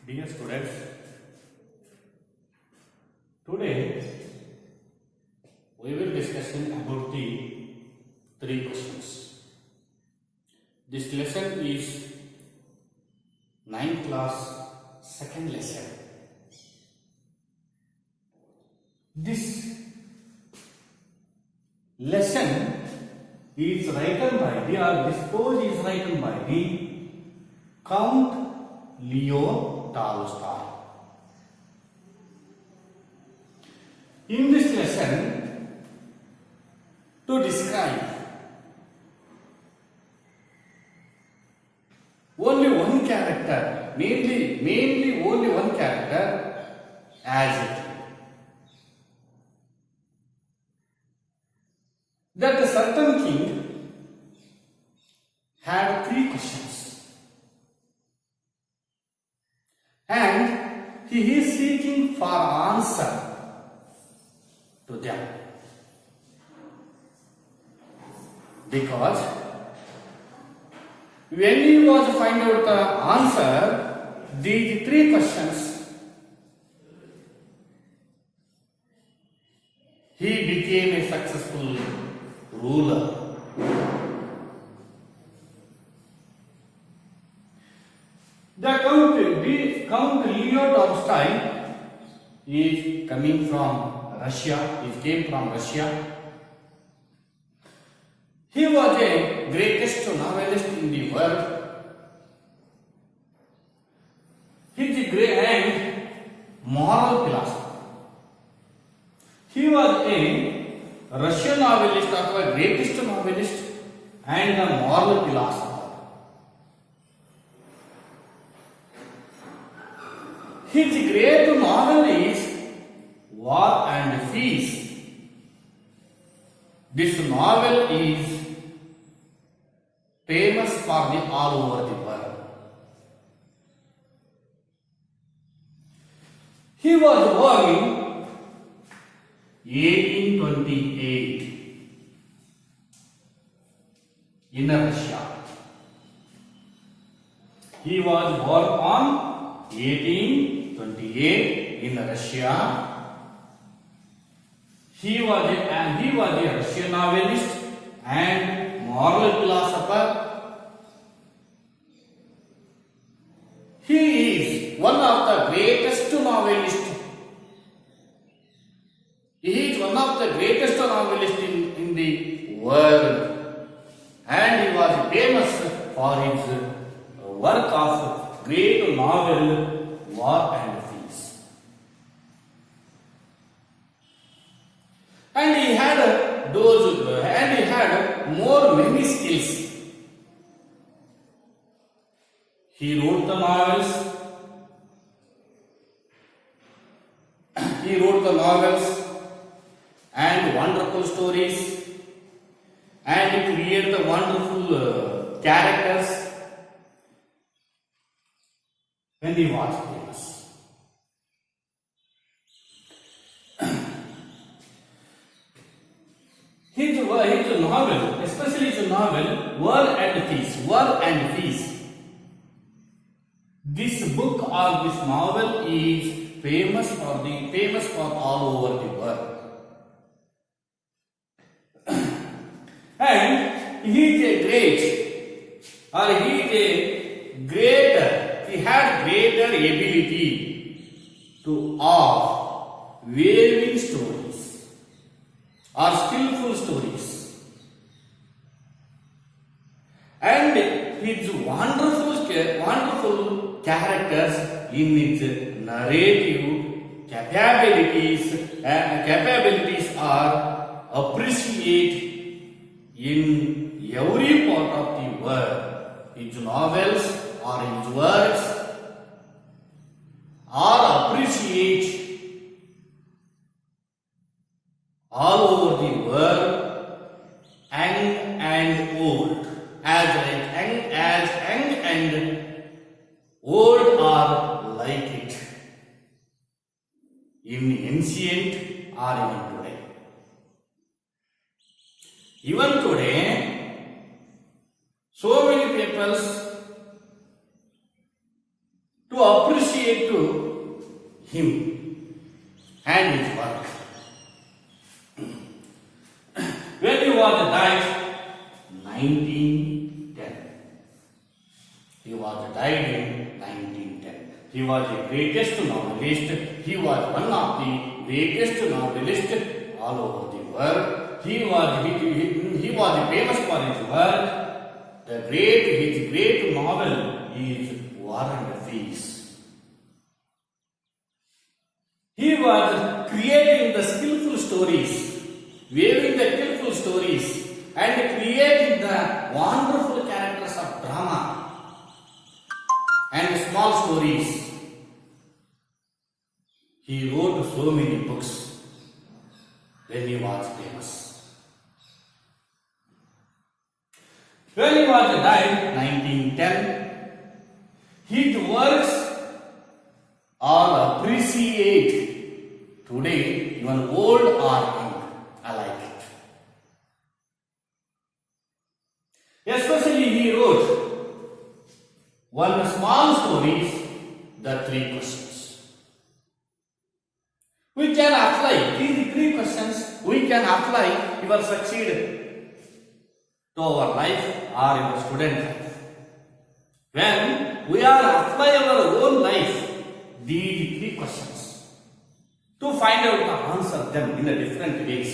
Dear students, today we will discussing about the three questions. This lesson is 9th class second lesson. This lesson is written by this page is written by the Count Leo Tolstoy. In this lesson, to describe only one character, mainly only one character as it. That a certain king had three questions. And he is seeking for answer to them. Because when he was to find out the answer, these three questions, he became a successful ruler. The Count Leo Tolstoy is coming from Russia. He came from Russia. He was a greatest novelist in the world. He is a great and moral philosopher. He was a Russian novelist, or a greatest novelist and a moral philosopher. His great novel is War and Peace. This novel is famous for the all over the world. He was born in 1828 in Russia. He was born on 1828 in Russia. He was a Russian novelist and moral philosopher. He is one of the greatest novelists. He is one of the greatest novelists in the world, and he was famous for his work of great novel War and Peace. And he had many skills. He wrote the novels. And wonderful stories, and he created the wonderful characters. When he was famous, his novel, especially his novel War and Peace. This book or this novel is famous for all over the world. And he had greater ability to awe waving stories or skillful stories, and his wonderful characters in his narrative capabilities are appreciated in every part of the world. His novels or his works are appreciated all over the world, young and old, as young and old are like it, in ancient or even today. Even today, so many peoples to appreciate him and his work. When he was died, 1910. He was died in 1910. He was the greatest novelist. He was one of the greatest novelists all over the world. He was famous for his work. His great novel is War and Peace. He was creating the skillful stories, weaving the skillful stories, and creating the wonderful characters of drama and small stories. He wrote so many books when he was famous. When he was died, 1910, his works are appreciated today, even old or young. I like it. Especially he wrote one small story, The Three Questions. We can apply these three questions. We can apply your succeed to our life or your student life. When we are apply our own life, these three questions to find out the answer them in a different ways.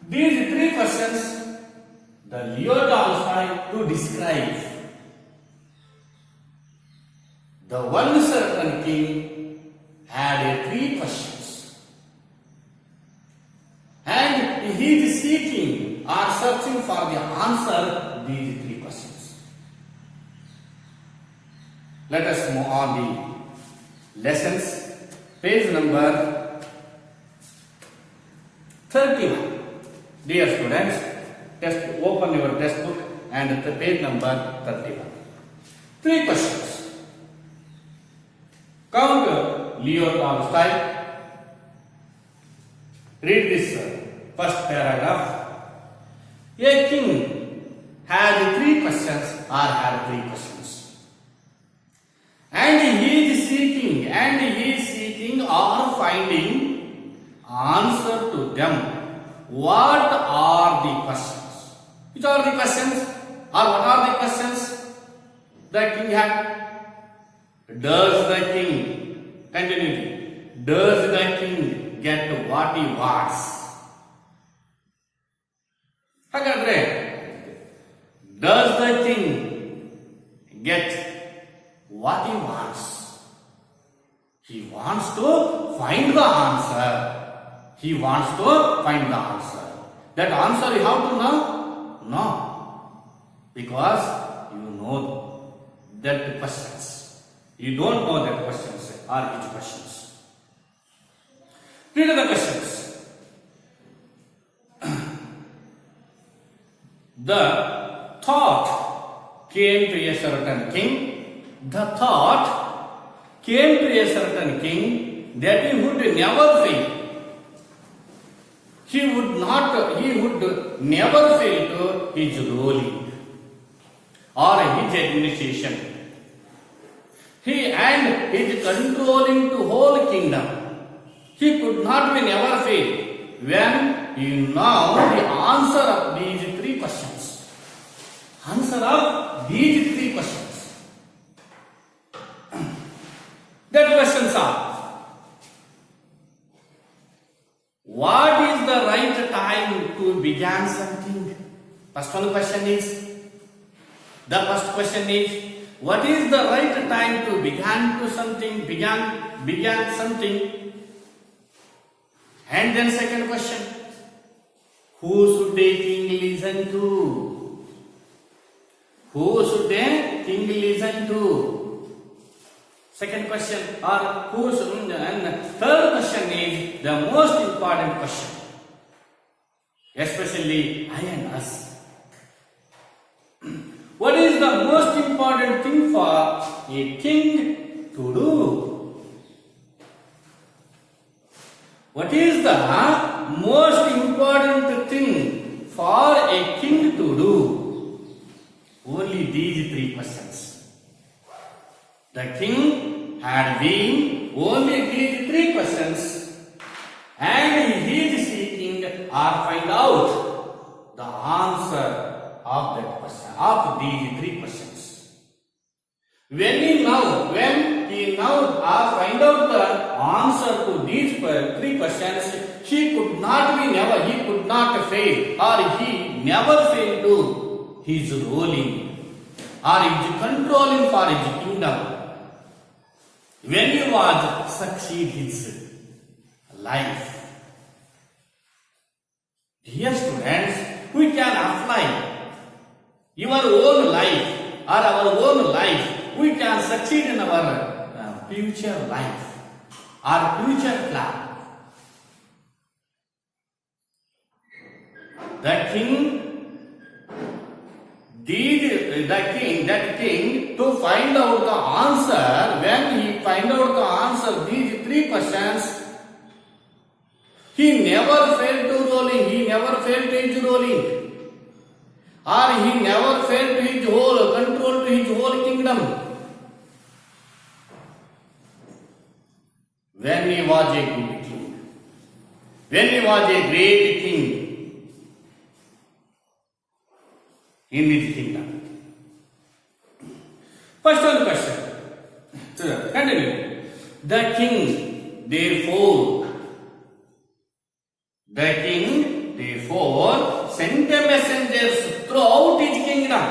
These three questions, the Leo Tolstoy to describe the one certain king had three questions, and he is seeking or searching for the answer these three questions. Let us move on the lessons. Page number 31. Dear students, open your textbook and the page number 31. Three questions. Count Leo Tolstoy. Read this first paragraph. A king had three questions or had three questions. And he is seeking or finding answer to them. What are the questions? Which are the questions? Or what are the questions the king had? Does the king, continuity, does the king get what he wants? Hagadre, does the king get what he wants? He wants to find the answer. He wants to find the answer. That answer you have to know? No. Because you know that questions. You don't know that questions are which questions. Read the questions. The thought came to a certain king. The thought came to a certain king that he would never fail. He would never fail to his ruling or his administration. He and his controlling the whole kingdom. He could not be never fail when he know the answer of these three questions. Answer of these three questions. That questions are: what is the right time to begin something? First question is, what is the right time to begin something? And then second question, who should a king listen to? Who should a king listen to? Second question, or who should, and third question is the most important question, especially I and us. What is the most important thing for a king to do? What is the most important thing for a king to do? Only these three questions. The king had been only these three questions, and he is seeking or find out the answer of that question, of these three questions. When he now find out the answer to these three questions, he could not fail, or he never failed to his ruling or his controlling for his kingdom. When he was succeed his life. Dear students, we can apply your own life or our own life. We can succeed in our future life or future plan. That king to find out the answer, when he find out the answer these three questions, he never failed to ruling, he never failed to his ruling, or he never failed to his whole control to his whole kingdom. When he was a good king, when he was a great king in his kingdom. First one question. Continue. The king therefore sent messengers throughout his kingdom.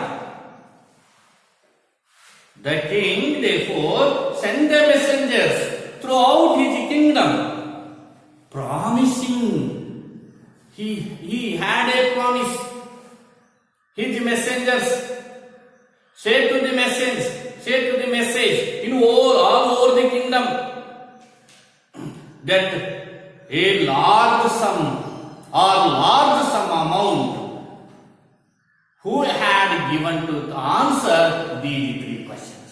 The king therefore sent messengers throughout his kingdom, promising. He had a promise. His messengers said to the message in all over the kingdom that a large sum amount who had given to answer these three questions.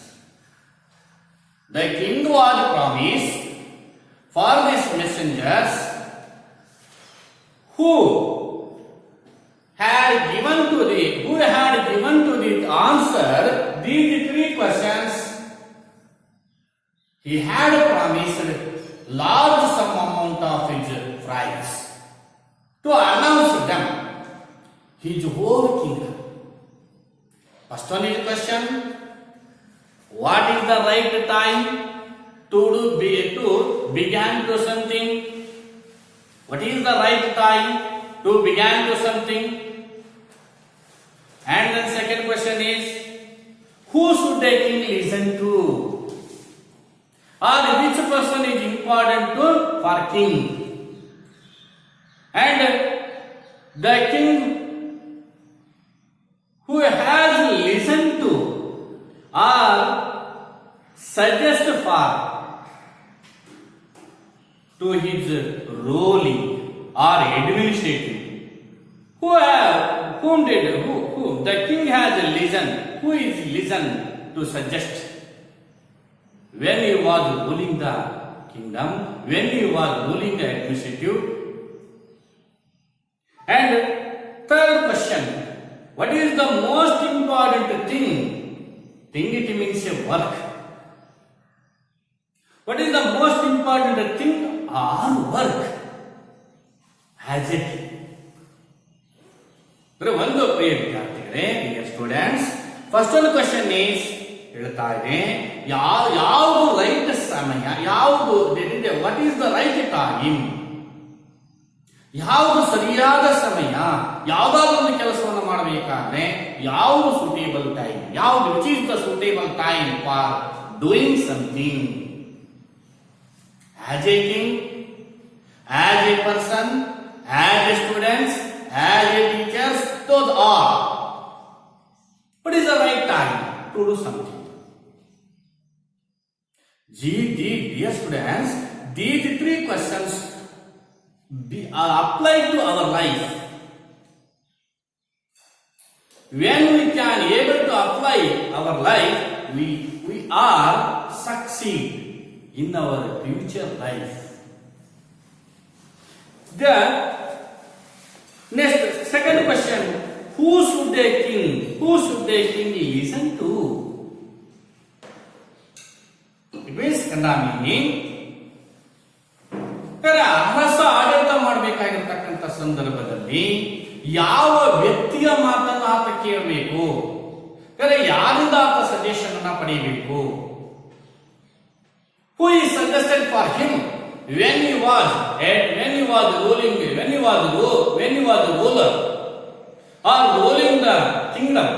The king was promised for these messengers who had given to the answer these three questions. He had promised large sum amount of his prize to announce them his whole kingdom. First one is question: what is the right time to begin to something? What is the right time to begin to something? And then second question is, who should the king listen to? Or which person is important for king? And the king who has listened to or suggest for to his ruling or administrating, whom the king has listened, who is listened to suggest when he was ruling the kingdom, when he was ruling the administrative. And third question, what is the most important thing? Thing, it means a work. What is the most important thing or work? Has it? ಒಂದು ಪ್ರಿಯ ವಿದ್ಯಾರ್ಥಿಗಳೇ, dear students, first one question is ಹೇಳ್ತಾ ಇದೆ, ಯಾವುದು right ಸಮಯ, ಯಾವುದು what is the right time, ಯಾವುದು ಸರಿಯಾದ ಸಮಯ, ಯಾವುದಾದ್ರೂ ಒಂದು ಕೆಲಸವನ್ನು ಮಾಡಬೇಕಾದ್ರೆ ಯಾವುದು ಸೂಟೇಬಲ್ ಟೈಮ್, ಯಾವುದು which is the suitable time for doing something. As A king, as A person, as A students, as a teachers, those are. What is the right time to do something? Dear students, these three questions are applied to our life. When we can able to apply our life, we are succeed in our future life. The next, second question, who should a king listen to? Understand meaning? ಅರಸ ಆಡಳಿತ ಮಾಡಬೇಕಾಗಿರ್ತಕ್ಕಂಥ ಸಂದರ್ಭದಲ್ಲಿ ಯಾವ ವ್ಯಕ್ತಿಯ ಮಾತನ್ನು ಆತ ಕೇಳಬೇಕು, ಯಾರಿಂದ ಆತ ಸಜೆಷನ್ ಅನ್ನ ಪಡೆಯಬೇಕು? Who is suggested for him when he was ruling, when he was the ruler or ruling the kingdom?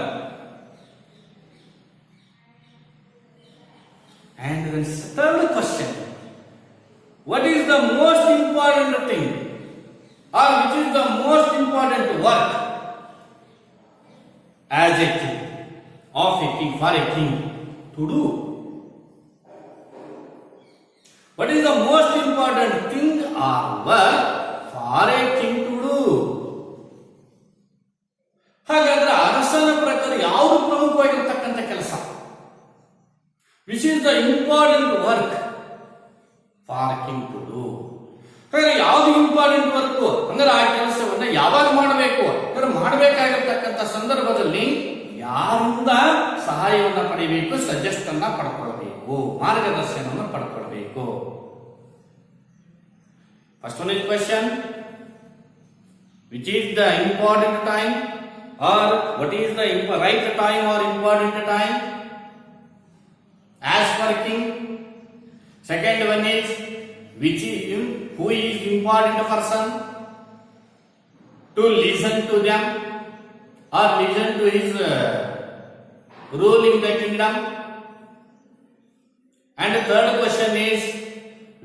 And then third question, what is the most important thing or which is the most important work as a king, of a king, for a king to do? What is the most important thing or work for a king to do? ಹಾಗಾದ್ರೆ ಅರಸನ ಪ್ರಕಾರ ಯಾವುದು ಪ್ರಮುಖವಾಗಿರ್ತಕ್ಕಂಥ ಕೆಲಸ? Which is the important work for king to do? ಹಾಗಾದ್ರೆ ಯಾವುದು important work ಅಂದ್ರೆ ಆ ಕೆಲಸವನ್ನ ಯಾವಾಗ ಮಾಡಬೇಕು ಅಂದ್ರೆ ಮಾಡಬೇಕಾಗಿರ್ತಕ್ಕಂಥ ಸಂದರ್ಭದಲ್ಲಿ ಯಾರಿಂದ ಸಹಾಯವನ್ನ ಪಡೆಯಬೇಕು, ಸಜೆಸ್ಟ್ ಅನ್ನ ಪಡ್ಕೊಳ್ಬೇಕು, ಮಾರ್ಗದರ್ಶನವನ್ನು ಪಡ್ಕೊಳ್ಬೇಕು. First one is question, which is the important time or what is the right time or important time as for king? Second one is which is who is important person to listen to them or listen to his rule in the kingdom. And the third question is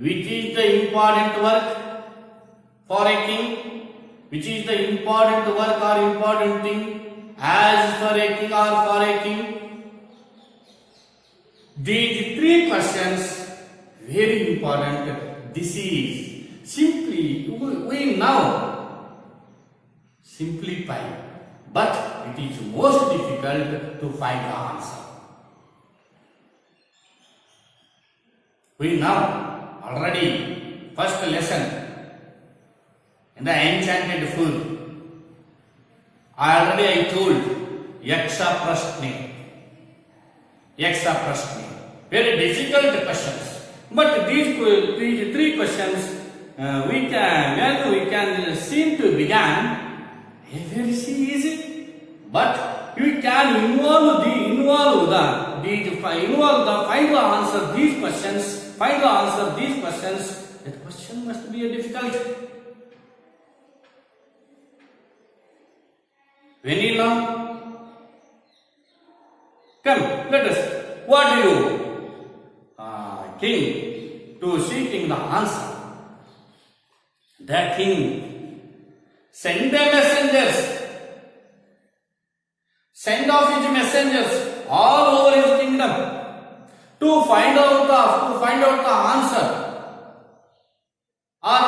which is the important work for a king, which is the important work or important thing as for a king or for a king. These three questions very important. This is simply we now simplify, but it is most difficult to find the answer. We know already first lesson in the enchanted food. I told Yaksha Prashne. Very difficult questions. But these three questions we can seem to begin very easy, but we can involve the final answer these questions. That question must be a difficult. When you know, come, let us. What do you? King to seeking the answer. The king sent the messengers, send off his messengers all over his kingdom to find out the answer or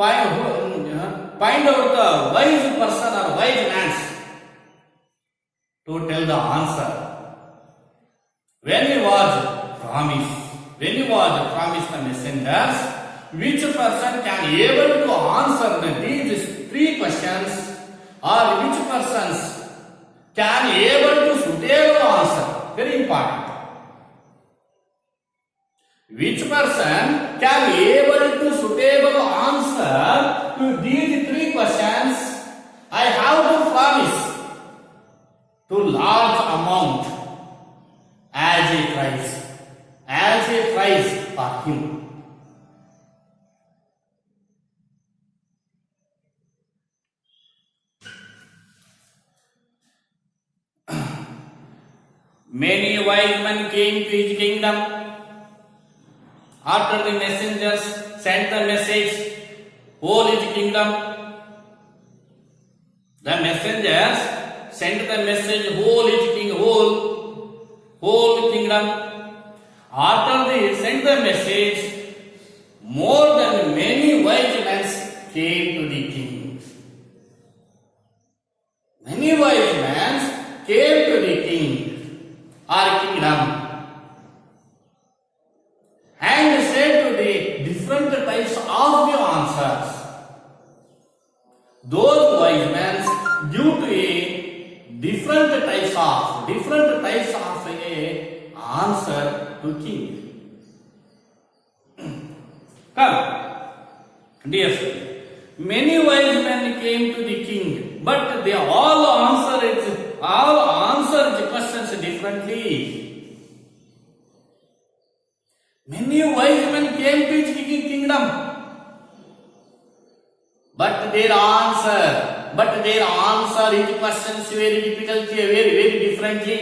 find out the wise person or wise man to tell the answer. When he was promised the messengers, which person can able to answer these three questions, or which persons can able to suitable answer? Very important. Which person can able to suitable answer to these three questions? I have to promise to large amount as a price for him. Many wise men came to his kingdom. After the messengers sent the message, whole his kingdom. The messengers sent the message, whole kingdom. After they sent the message, more than many wise men came to the king. Many wise men came to the king or kingdom and said to the different types of the answers. Those wise men due to a different types of a answer to king. Come, dear student. Many wise men came to the king, but they all answered the questions differently. Many wise men came to his kingdom, but their answer his questions very difficultly, very differently.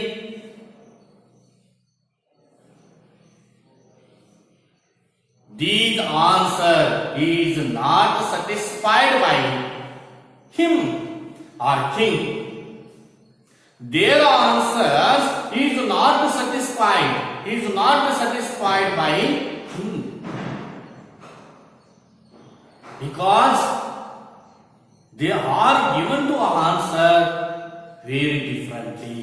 These answer is not satisfied by him or king. Their answers is not satisfied by him, because they are given to answer very differently.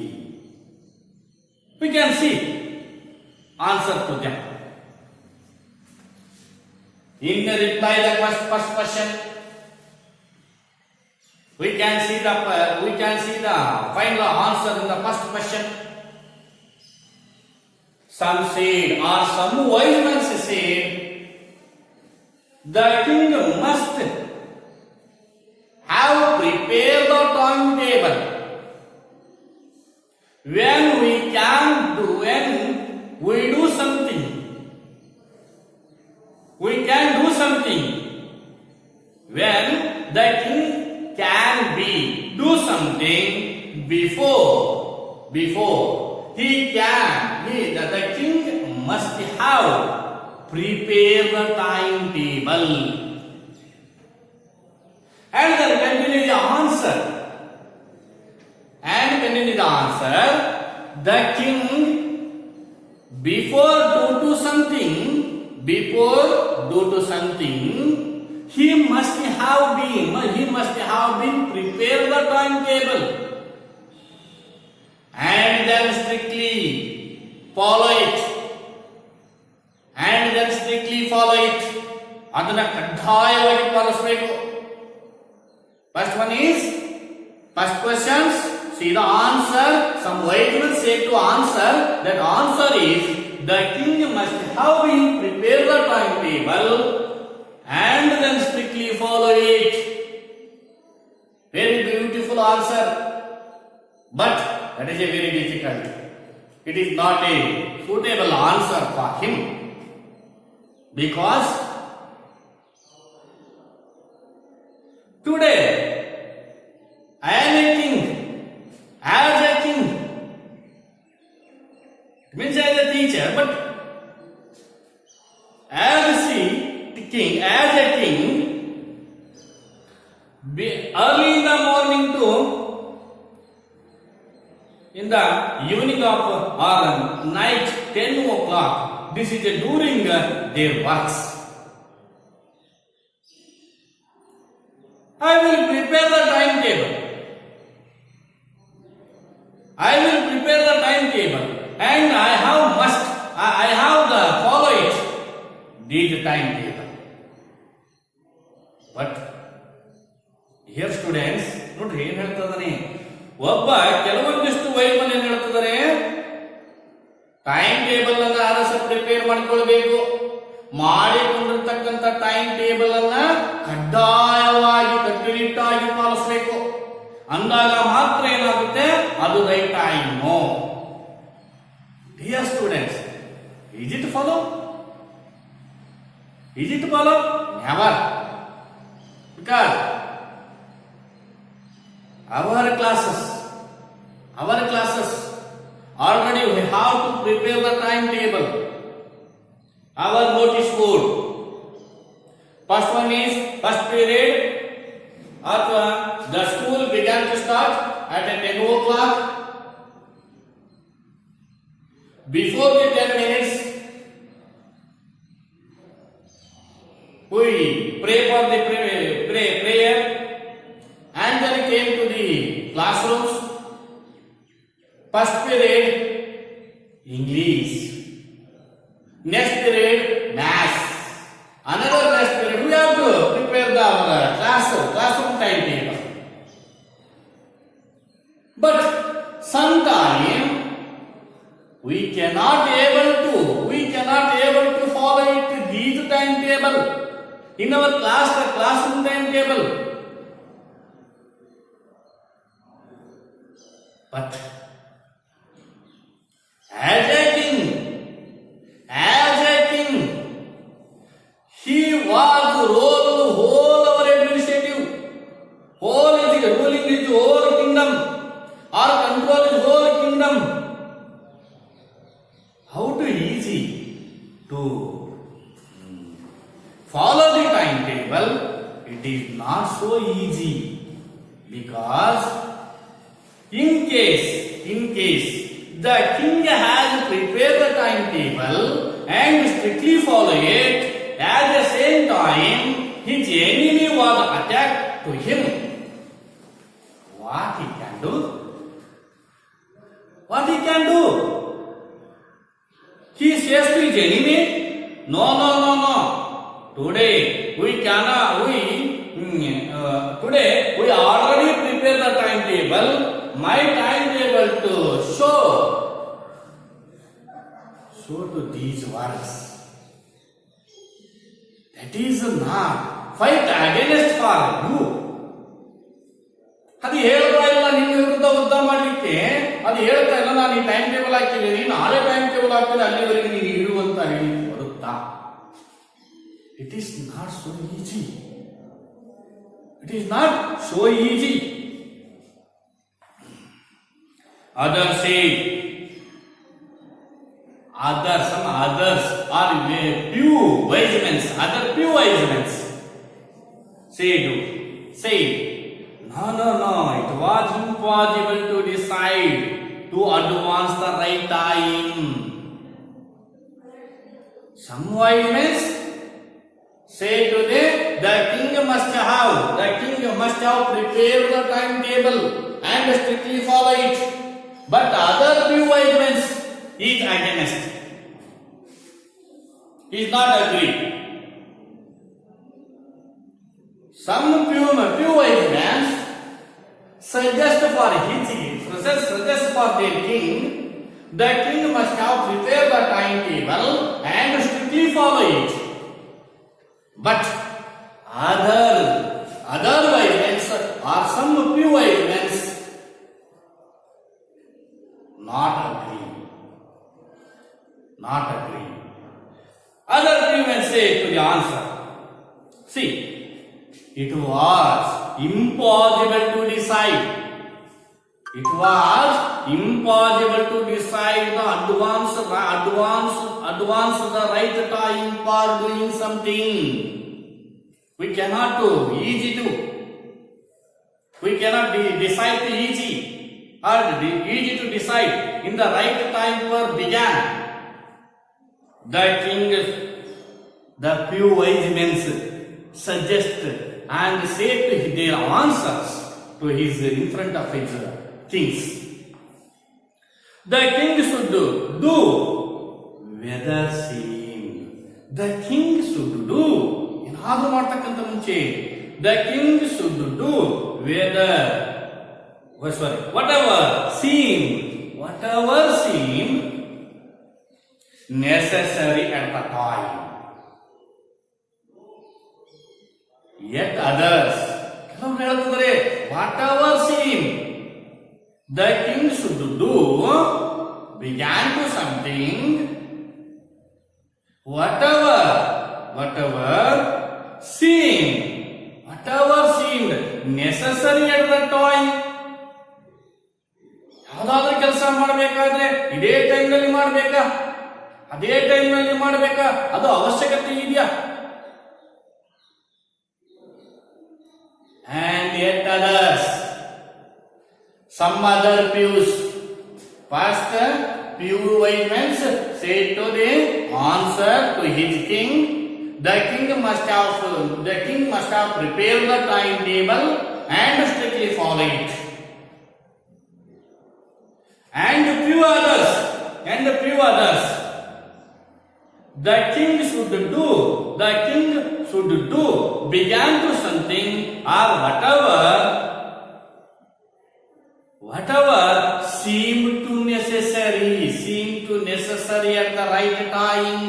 We can see answer to them. In the reply, the first question, we can see the final answer in the first question. Some said, or some wise men said, the king must have prepared the timetable when we do something. We can do something when the king can do something before the king must have prepared the timetable. And then continue the answer. The king before do something, he must have been prepared the timetable, and then strictly follow it. ಅದನ್ನ ಕಡ್ಡಾಯವಾಗಿ ಪಾಲಿಸಬೇಕು. First questions, see the answer. Some wise men say to answer, that answer is the king must have been prepared the timetable and then strictly follow it. Very beautiful answer, but that is a very difficult. It is not a suitable answer for him, because today I am a king. As a king, it means as a teacher, but as a king, early in the morning to in the evening of or night 10 o'clock, this is during their works. I will prepare the timetable. And I have the follow it. Did the timetable. But here students, ನೋಡ್ರಿ ಏನ್ ಹೇಳ್ತದಾನೆ, ಕೆಲವೊಂದಿಷ್ಟು ವೈದ್ಯರು ಏನ್ ಹೇಳ್ತಿದ್ದಾರೆ, time table ಅನ್ನ RS prepare ಮಾಡ್ಕೊಳ್ಬೇಕು. ಮಾಡಿಕೊಂಡಿರ್ತಕ್ಕಂಥ time table ಅನ್ನ ಕಡ್ಡಾಯವಾಗಿ ಕಟ್ಟುನಿಟ್ಟಾಗಿ ಪಾಲಿಸಬೇಕು. ಅಂದಾಗ ಮಾತ್ರ ಏನಾಗುತ್ತೆ, ಅದು right time. Dear students, is it follow? Never. Because our classes already we have to prepare the timetable. Our notice board. First one is first period. The school began to start at 10 o'clock. Before the 10 minutes, we pray for the prayer, and then came to the classrooms. First period, English. Next period, maths. Another next period, we have to prepare the classroom timetable. But sometime we cannot able to follow it these timetable. in our class, the classroom timetable. But as a king, he was ruled whole our administrative, whole is ruling his whole kingdom, or control his whole kingdom. How to easy to follow the timetable? It is not so easy, because in case the king has prepared the timetable and strictly follow it, at the same time his enemy was attacked to him, what he can do? What he can do? He says to his enemy, no. Today we already prepared the timetable. My timetable to show to these words. That is not fight against for you. ಅದು ಹೇಳ್ತಾ ಇಲ್ಲ ನಿನ್ನ ವಿರುದ್ಧ ಯುದ್ಧ ಮಾಡಲಿಕ್ಕೆ, ಅದು ಹೇಳ್ತಾ ಇಲ್ಲ ನಾನು ಈ ಟೈಮ್ ಟೇಬಲ್ ಹಾಕಿದ್ದೀನಿ, ನಾಳೆ ಟೈಮ್ ಟೇಬಲ್ ಹಾಕ್ತೀನಿ, ಅಲ್ಲಿವರೆಗೆ ನೀನು ಇರು ಅಂತ ಹೇಳಿ ಬರುತ್ತಾ? It is not so easy. It is not so easy. Some others are few wise men. Other few wise men say, no. It was impossible to decide to advance the right time. Some wise men say today the king must have prepared the timetable and strictly follow it. But other few wise men is against. He is not agree. Some few wise men suggest for their king, the king must have prepared the timetable and strictly follow it. But other wise men or some few wise men not agree. Other few men say to the answer, see, it was impossible to decide. It was impossible to decide the advance the right time for doing something. We cannot do easy to. We cannot decide to easy to decide in the right time for began. The king, the few wise men suggest and say to their answers to his in front of his kings. The king should do whether seeing. The king should do. ಏನಾದರೂ ಮಾಡ್ತಕ್ಕಂಥ ಮುಂಚೆ the king should do whatever seemed necessary at the time. Yet others ಕೆಲವರು ಹೇಳ್ತಿದ್ದಾರೆ whatever seemed the king should do began to something, whatever seemed necessary at the time. ಯಾವುದಾದ್ರೂ ಕೆಲಸ ಮಾಡಬೇಕಾದ್ರೆ ಇದೇ ಟೈಮ್ನಲ್ಲಿ ಮಾಡಬೇಕಾ, ಅದೇ ಟೈಮ್ನಲ್ಲಿ ಮಾಡಬೇಕಾ, ಅದು ಅವಶ್ಯಕತೆ ಇದೆಯಾ? And yet others, some other pews, first few wise men said to the answer to his king, the king must have prepared the timetable and strictly follow it. And few others, the king should do began to something or whatever seemed to necessary at the right time.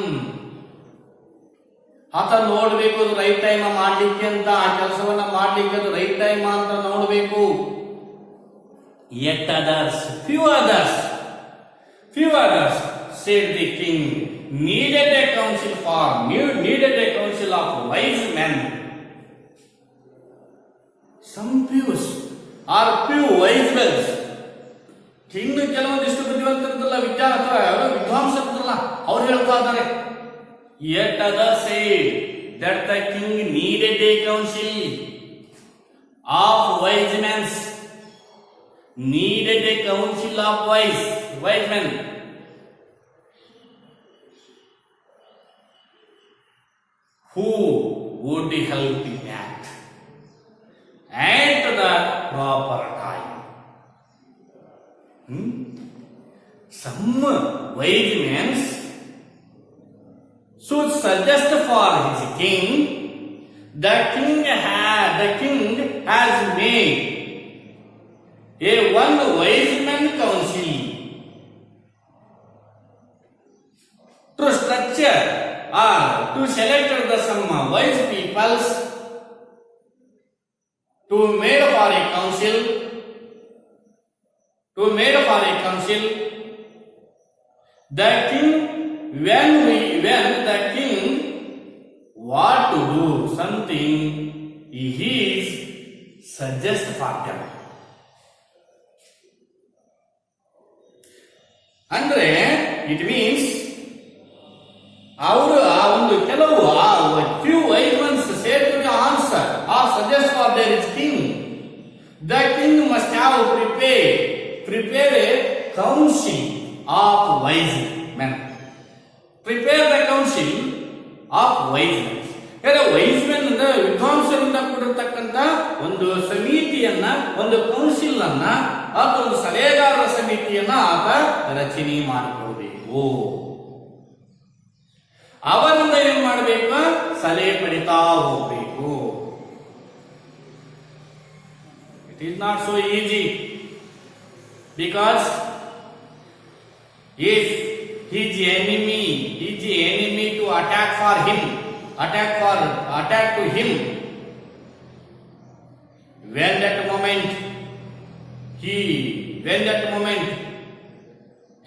ಆತ ನೋಡ್ಬೇಕು ಅದು right time ಮಾಡ್ಲಿಕ್ಕೆ ಅಂತ, ಆ ಕೆಲಸವನ್ನ ಮಾಡ್ಲಿಕ್ಕೆ ಅದು right time ಅಂತ ನೋಡ್ಬೇಕು. Yet others, few others said the king needed a council of wise men. Some few wise men. King ಕೆಲವೊಂದಿಷ್ಟು ಬುದ್ಧಿವಂತರಲ್ಲ, ವಿದ್ವಾಂಸರಲ್ಲ, ಅವ್ರು ಹೇಳ್ತಾ ಇದ್ದಾರೆ. Yet others said that the king needed a council of wise men. Needed a council of wise men who would help him act at the proper time. Some wise men should suggest for his king. The king has made a one wise man council to structure or to select the some wise peoples to made for a council. The king, when the king want to do something, he is suggest for them. ಅಂದ್ರೆ it means ಅವರು ಆ ಒಂದು ಕೆಲವು few wise mans said to the answer or suggest for their is king. The king must have prepare a council of wise men. Prepare the council of wise men. Wise men ಅಂದ್ರೆ ವಿದ್ವಾಂಸರಿಂದ ಕೂಡಿರ್ತಕ್ಕಂಥ ಒಂದು ಸಮಿತಿಯನ್ನ, ಒಂದು council ಅನ್ನ, ಒಂದು ಸಲಹೆಗಾರರ ಸಮಿತಿಯನ್ನ ಆತ ರಚನೆ ಮಾಡಿಕೊಳ್ಬೇಕು. ಅವರಿಂದ ಏನ್ ಮಾಡಬೇಕು? ಸಲಹೆ ಪಡಿತಾ ಹೋಗ್ಬೇಕು. It is not so easy, because if his enemy to attack to him, when that moment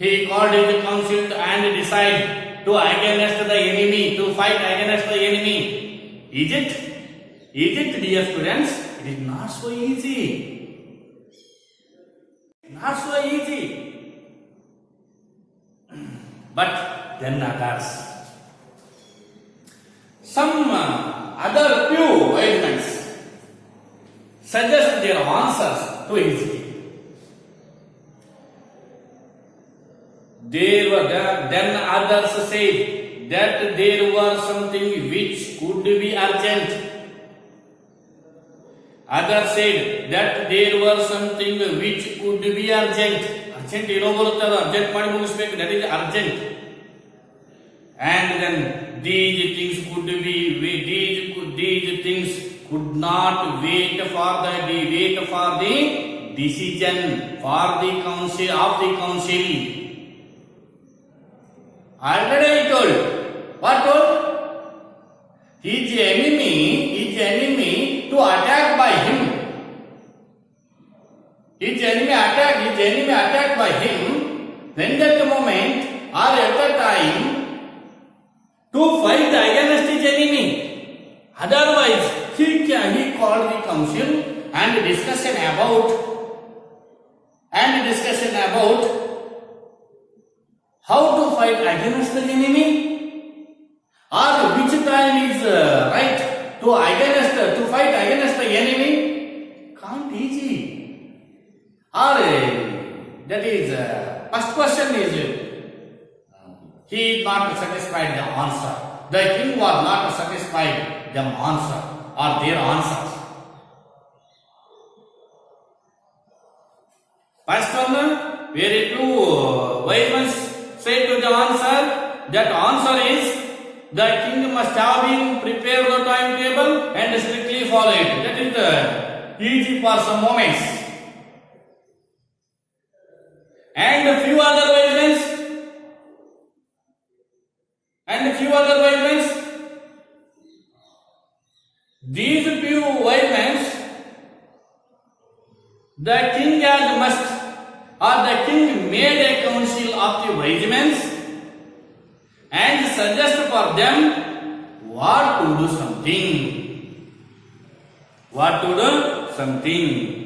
he called his council and decide to against the enemy, to fight against the enemy. Is it dear students? It is not so easy. But then others, some other few wise men suggest their answers to his king. Then others said that there was something which could be urgent. Others said that there was something which could be urgent. Urgent ಏನೋ ಬರುತ್ತೆ, ಅದು urgent ಮಾಡಿ ಮುಗಿಸ್ಬೇಕು, that is urgent. And then these things could not wait for the decision for the council. Already I told. What told? His enemy to attack by him. His enemy attacked by him. When that moment or at that time to fight against his enemy. Otherwise, he called the council and discussion about how to fight against the enemy, or which time is right to fight against the enemy. Can't easy. Or that is first question is he is not satisfied the answer. The king was not satisfied the answer or their answers. First one, very few wise men said to the answer, that answer is the king must have been prepared the timetable and strictly follow it. That is easy for some moments. And a few other wise men These few wise men, the king has must, or the king made a council of the wise men and suggest for them what to do something. What to do something.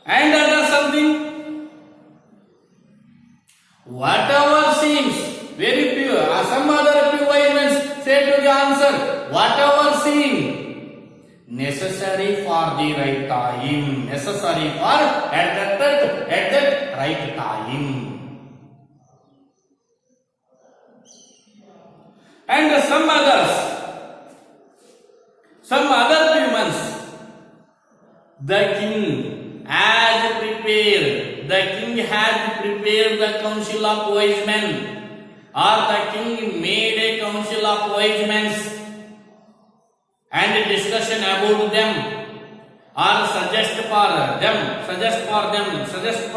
And other something. Whatever seems very pure, some other few wise men say to the answer, whatever seems necessary for the right time, necessary for at that right time. And some other humans, the king has prepared the council of wise men, or the king made a council of wise men and a discussion about them, or suggest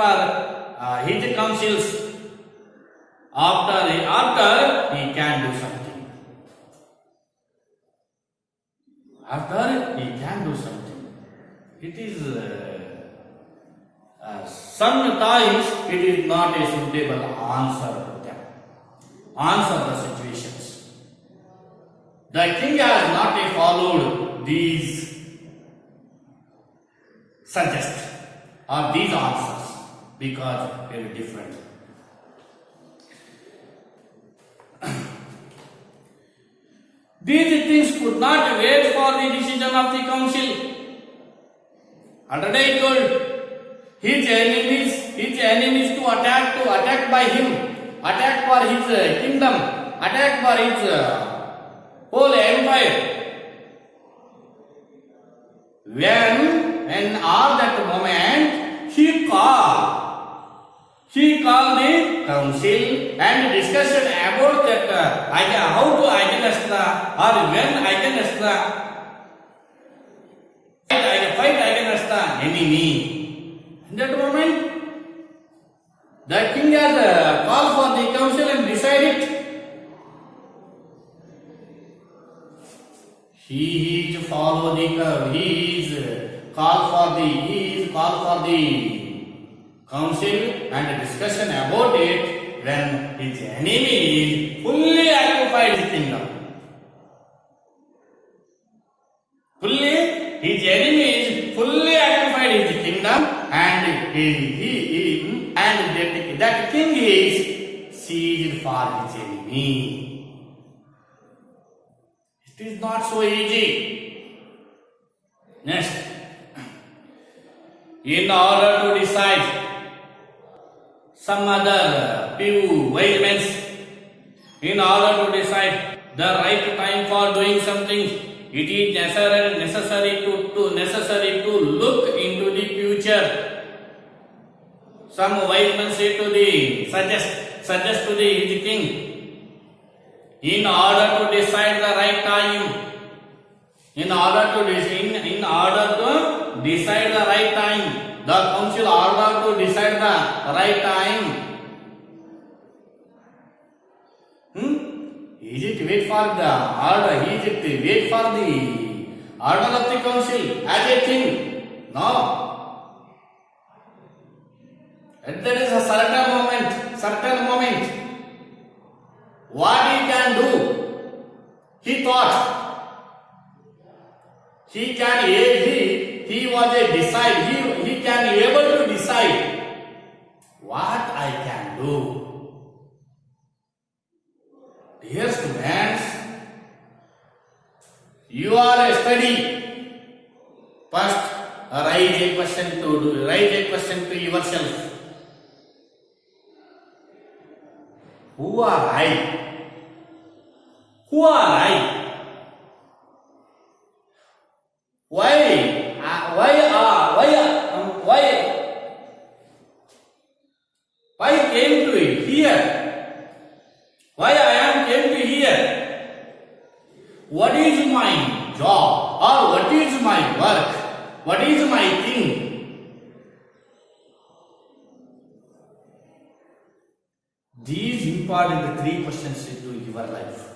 for his councils. After he can do something. After he can do something. It is sometimes it is not a suitable answer to them. Answer the situations. The king has not followed these suggest or these answers because very different. These things could not wait for the decision of the council. Already I told his enemies to attack by him, attack for his kingdom, attack for his whole empire. When all that moment he called the council and discussion about that how to against the, or when against the fight against the enemy. In that moment, the king has called for the council and decided. He is called for the council and discussion about it when his enemy is fully occupied the kingdom. His enemy is fully occupied his kingdom, and that king is seized for his enemy. It is not so easy. Next, in order to decide, some other few wise men, in order to decide the right time for doing something, it is necessary to look into the future. Some wise men say to the suggest to the king, in order to decide the right time, in order to decide the right time, the council order to decide the right time. Is it wait for the order? Is it wait for the order of the council as a king? No. There is a certain moment. What he can do? He thought he was a decide. He can able to decide what I can do. Dear students, you are a study. First, raise a question to yourself. Who are I? Who are I? Why came to here? Why I am came to here? What is my job, or what is my work? What is my thing? These important 3 questions into your life.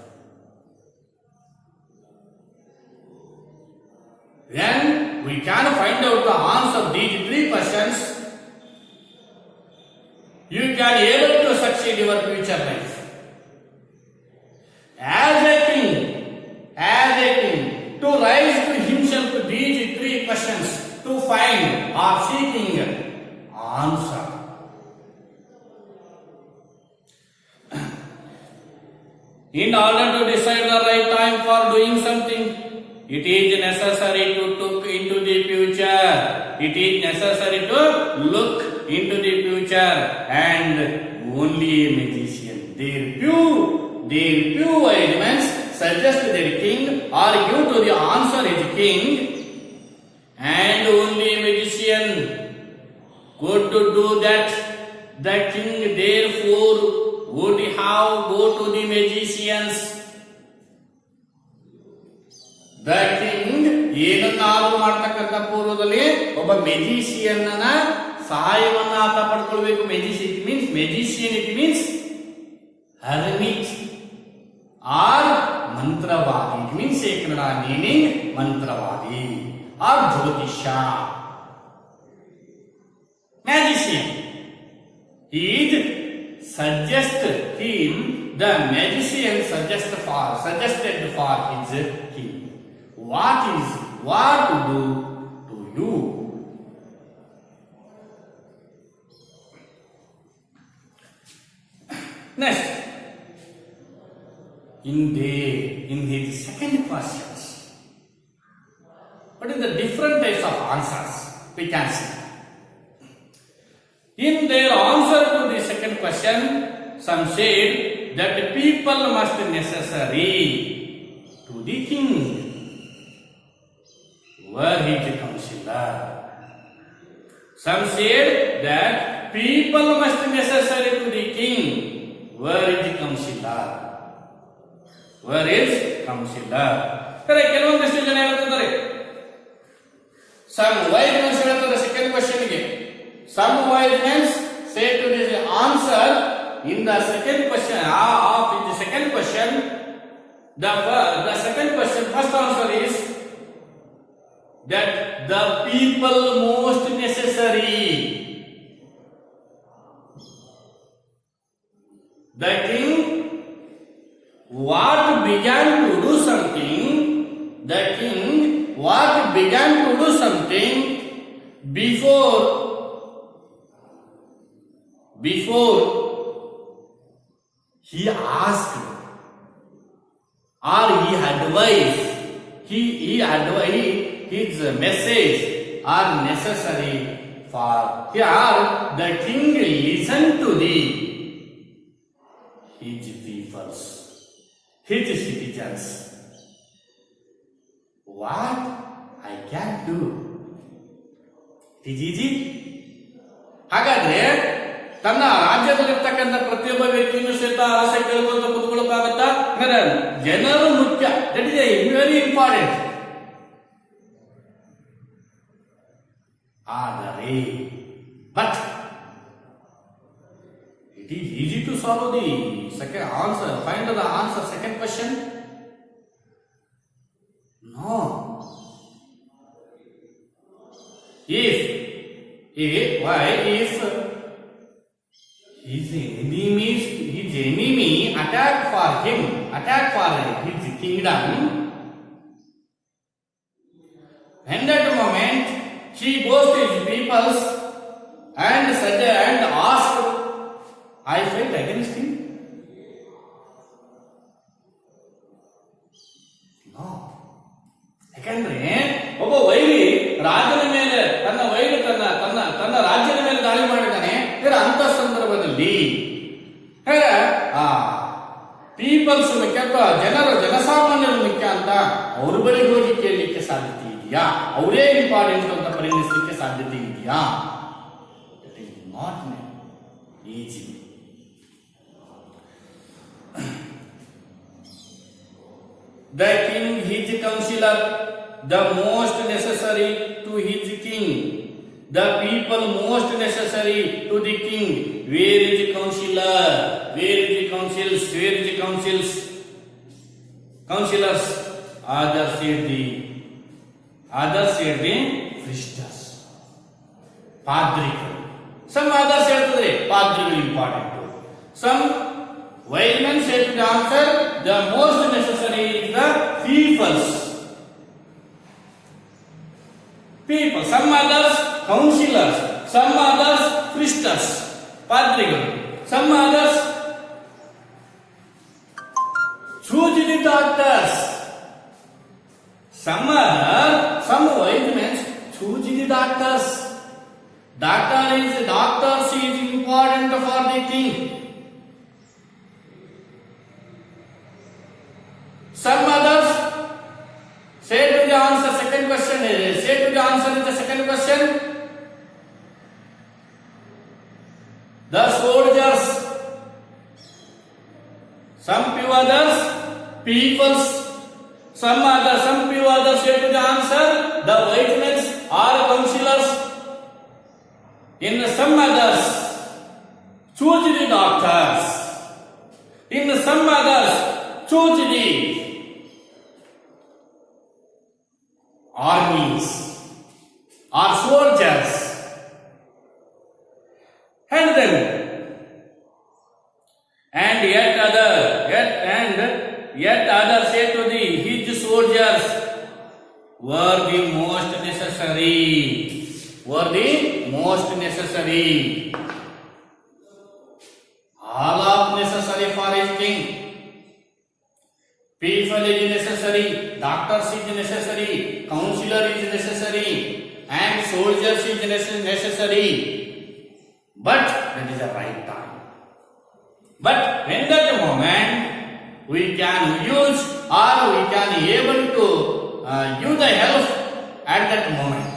find out the answer of these three questions, you can able to succeed your future life. As a king, to rise to himself to these three questions, to find or seeking answer. In order to decide the right time for doing something, it is necessary to look into the future. It is necessary to look into the future, and only a magician, their few arguments suggest their king or give to the answer as king, and only a magician could do that. The king therefore would have go to the magicians. The king ಏನನ್ನಾದರೂ ಮಾಡ್ತಕ್ಕಂಥ ಪೂರ್ವದಲ್ಲಿ ಒಬ್ಬ magician ಸಹಾಯವನ್ನ ಆತ ಪಡ್ಕೊಳ್ಬೇಕು. Magician it means hermit or ಮಂತ್ರವಾದಿ. It means a Kannada meaning ಮಂತ್ರವಾದಿ or ಜ್ಯೋತಿಷ. Magician. He suggested him, the magician suggested for his king. What to do to you? Next, in his second questions, what is the different types of answers we can see? In their answer to the second question, some said that the people must necessary to the king were his counselor. Some said that people must necessary to the king were his counselor. Where is counselor? ಕೆಲವೊಂದಿಷ್ಟು ಜನ ಹೇಳ್ತಿದ್ದಾರೆ, some wise men ಹೇಳ್ತಾರೆ second question ಗೆ. Some wise men say to this answer in the second question the second question, first answer is that the people most necessary. The king began to do something before he asked or he advised. His message are necessary for here. The king listened to his peoples, his citizens. What I can do? It is easy. ಹಾಗಾದ್ರೆ ತನ್ನ ರಾಜ್ಯದಲ್ಲಿರ್ತಕ್ಕಂಥ ಪ್ರತಿಯೊಬ್ಬ ವ್ಯಕ್ತಿಯನ್ನು ಸಹಿತ ಆಸೆ ಕೇಳ್ಕೊಂತ ಕೂತ್ಕೊಳ್ಳೋಕ್ಕಾಗತ್ತಾ? ಜನರು ಮುಖ್ಯ. That is very important. ಆದರೆ but it is easy to solve the second answer, find the answer second question. No. If his enemy attack for his kingdom, in that moment he goes to his peoples and said and asked, I fight against him. No. ಯಾಕಂದ್ರೆ ಒಬ್ಬ ವೈರಿ ರಾಜನ ಮೇಲೆ ತನ್ನ ರಾಜ್ಯದ ಮೇಲೆ ದಾಳಿ ಮಾಡಿದ್ದಾನೆ. ಅಂತ ಸಂದರ್ಭದಲ್ಲಿ ಪೀಪಲ್ಸ್ ಮುಖ್ಯ ಅಥವಾ ಜನಸಾಮಾನ್ಯರು ಮುಖ್ಯ ಅಂತ ಅವ್ರ ಬಳಿ ಹೋಗಿ ಕೇಳಲಿಕ್ಕೆ ಸಾಧ್ಯತೆ ಇದೆಯಾ? ಅವರೇ ಇಂಪಾರ್ಟೆಂಟ್ ಅಂತ ಪರಿಗಣಿಸಲಿಕ್ಕೆ ಸಾಧ್ಯತೆ ಇದೆಯಾ? It is not easy. The king, his counselor, the most necessary to his king. The people most necessary to the king. Where is the counselor? Where is the councils? Where is the councils? Counselors. Others said the Christus. Padrigal. Some others say to the Padrigal important too. Some wise men say to the answer, the most necessary is the peoples. People. Some others counselors. Some others Christus. Padrigal. Some others choose the doctors. Some wise men choose the doctors. Doctors is important for the king. Some others say to the answer second question. Say to the answer in the second question. The soldiers. Some few others peoples. Some few others say to the answer the wise men are counselors. In some others choose the doctors. In some others choose the armies or soldiers. And then yet other say to the his soldiers were the most necessary. All of necessary for his king. People is necessary, doctors is necessary, counselor is necessary, and soldiers is necessary. But that is the right time. But when that moment we can use or we can able to use the help at that moment.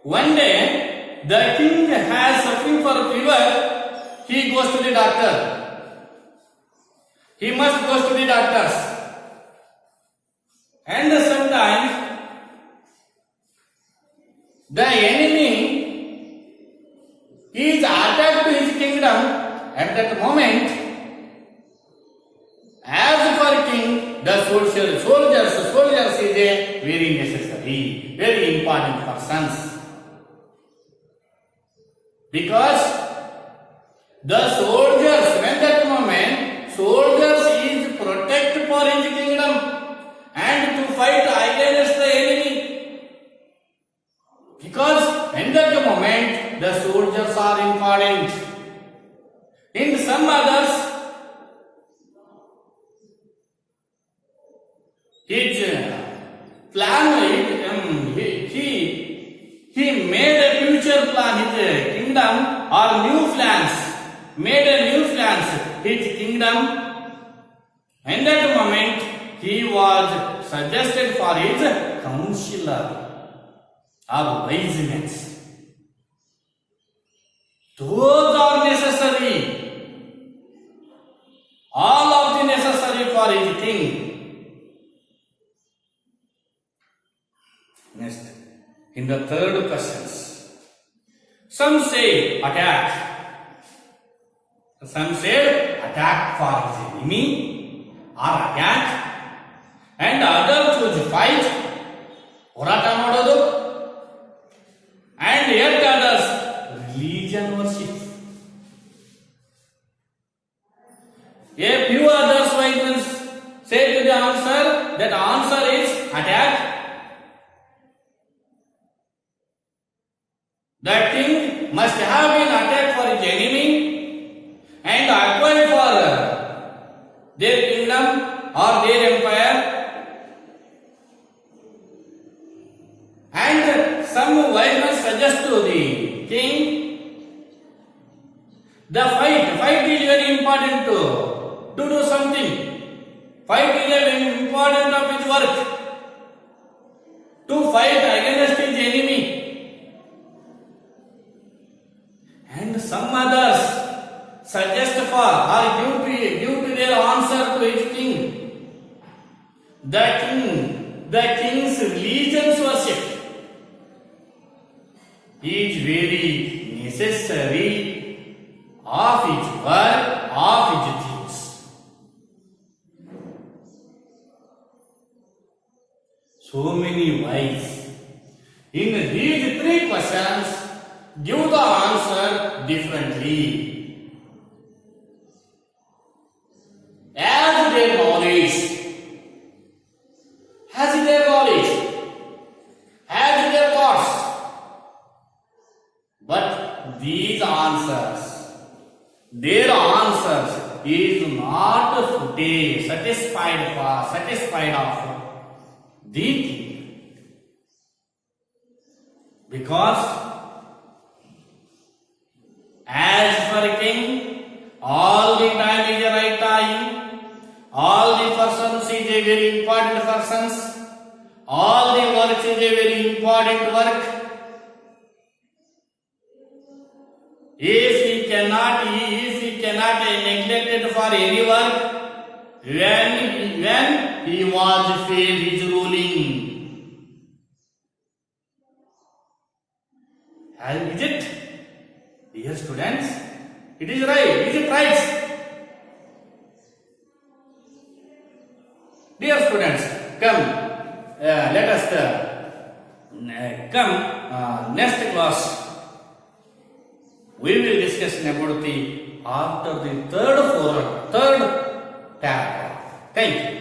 One day the king has suffering for fever. He goes to the doctor. He must go to the doctors. And sometimes the enemy is attacked to his kingdom at that moment. As for king, the soldiers is a very necessary, very important persons. Because the soldiers, when that moment, soldiers is protect for his kingdom and to fight against the enemy. Because in that moment, the soldiers are important. In some others, his plan, he made a future plan, his kingdom or new plans. Made a new plans, his kingdom. In that moment, he was suggested for his counselor of wise men. Those are necessary. All of the necessary for his king. Next, in the third questions, some say attack. Some say attack for his enemy or attack, and others choose fight, horata madodu, and yet others religion worship. A few others wise say to the answer, that answer is attack. The king must have been attacked for his enemy and acquired for their kingdom or their empire. And some wise men suggest to the king, the fight is very important to do something. Fight is very important of his work. To fight against his enemy. And some others suggest for or give to their answer to his king. The king's religion's worship is very necessary of his work, of his things. so many whys. In these three questions, give the answer differently. As their knowledge, has their knowledge, has their thoughts, but these answers, their answers is not fully satisfied of the thing. Because as for a king, all the time is the right time, all the persons is a very important persons, all the work is a very important work. If he cannot neglected for any work, when he was failed his ruling. Is it? Dear students, it is right. Is it right? Dear students, come. Let us come next class. We will discuss about the after the third paragraph. Thank you.